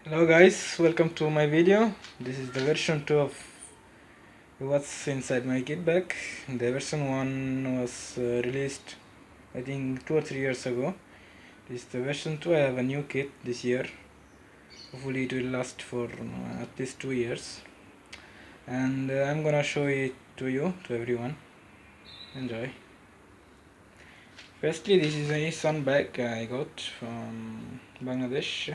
Hello guys, welcome to my video. This is the version 2 of what's inside my kit bag. The version 1 was released I think 2 or 3 years ago. This is the version 2. I have a new kit this year. Hopefully it will last for at least 2 years. And I'm gonna show it to you, to everyone. Enjoy. Firstly, this is a sun bag I got from Bangladesh.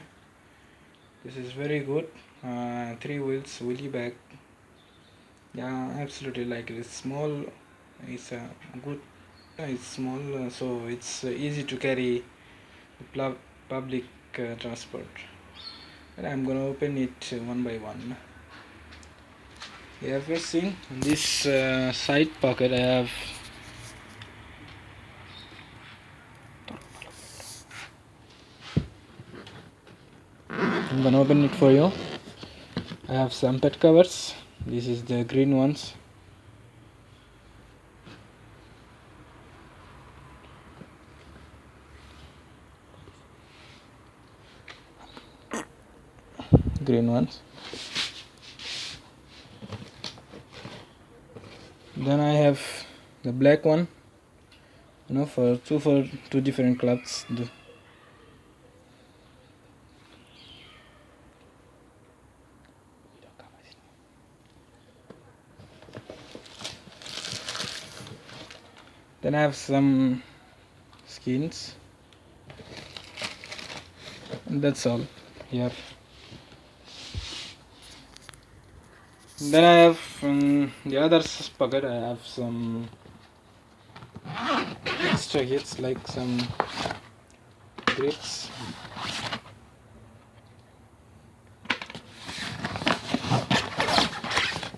This is very good. 3 wheels woolly bag. Yeah, absolutely like it. It's small. It's good. It's small, so it's easy to carry public transport. And I'm gonna open it one by one. Yeah, first thing, in this side pocket I have I'm gonna open it for you. I have some pet covers. This is the green ones. Green ones. Then I have the black one. For two different clubs. Then I have some skins. And that's all here. Then I have the other pocket. I have some extra kits like some grips,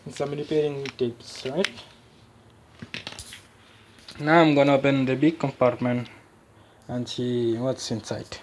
and some repairing tapes. Right now, I'm gonna open the big compartment and see what's inside.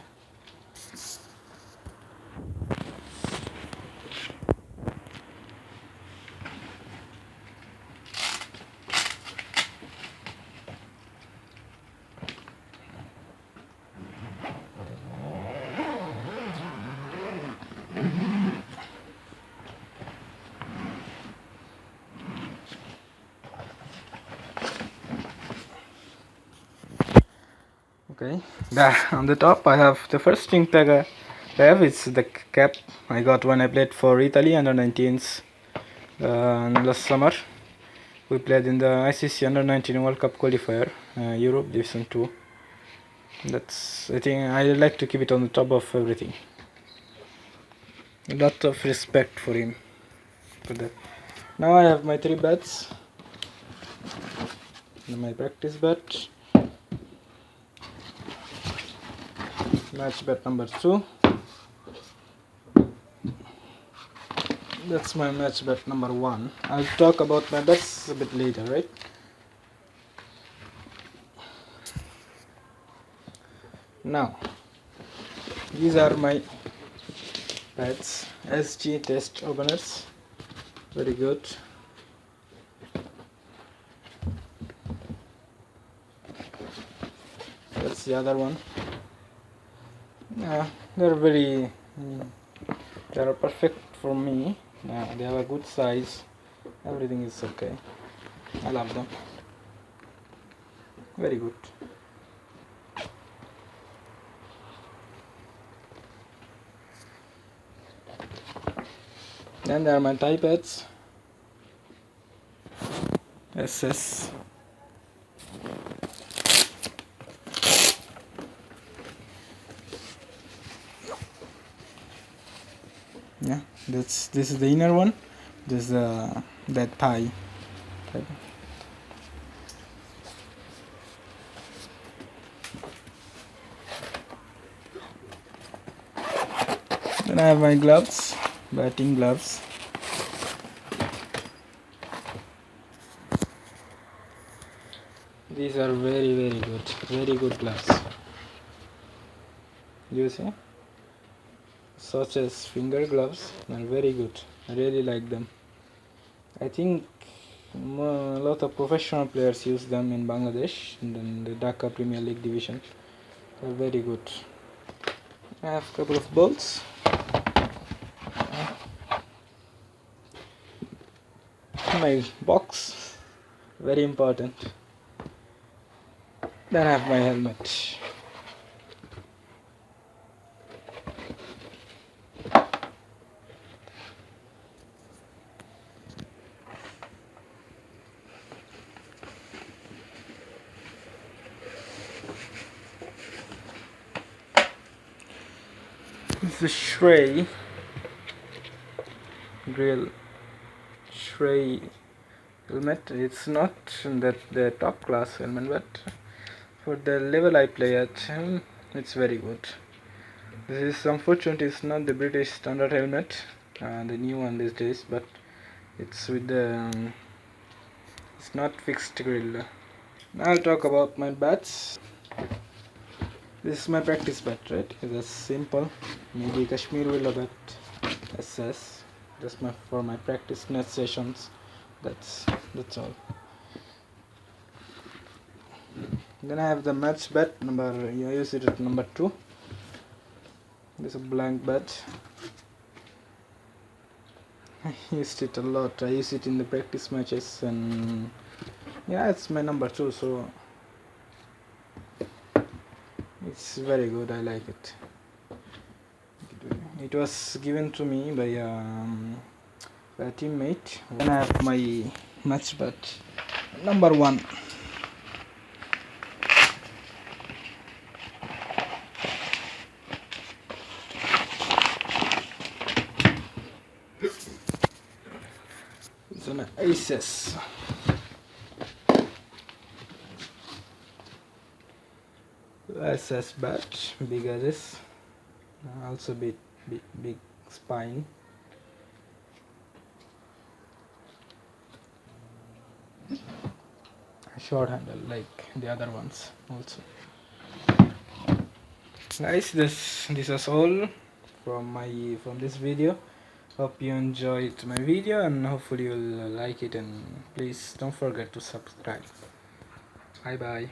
Okay, there on the top I have the first thing tag I have. It's the cap I got when I played for Italy under-19s last summer. We played in the ICC under-19 World Cup qualifier, Europe Division 2. I think I like to keep it on the top of everything. A lot of respect for him for that. Now I have my 3 bats, my practice bat, match bat number 2. That's my match bet number 1. I'll talk about my bets a bit later, right? Now, these are my bets. SG test openers. Very good. That's the other one. Yeah, they're very. They are perfect for me. They have a good size. Everything is okay. I love them. Very good. Then there are my tie pads. SS. Yeah, this is the inner one. This is that tie. Then I have my gloves, batting gloves. These are very good gloves. You see, such as finger gloves are very good. I really like them. I think a lot of professional players use them in Bangladesh and in the Dhaka Premier League division. They're very good. I have a couple of bolts. my box, very important. Then I have my helmet. It's a grill Shrey helmet. It's not that the top class helmet, but for the level I play at, it's very good. This is unfortunately it's not the British standard helmet, the new one these days, but it's with the it's not fixed grill. Now I'll talk about my bats. This is my practice bat, right? It's simple. Maybe Kashmir will love it. SS. Just for my practice net sessions. That's all. Then I have the match bat number. I use it at number 2. This is a blank bat. I used it a lot. I use it in the practice matches, and yeah, it's my number 2, so it's very good. I like it. It was given to me by a teammate. Then I have my match bat number 1. It's an Aces. SS bat, big as this, also big spine. Short handle like the other ones also. Guys, this is all from this video. Hope you enjoyed my video, and hopefully you'll like it, and please don't forget to subscribe. Bye bye.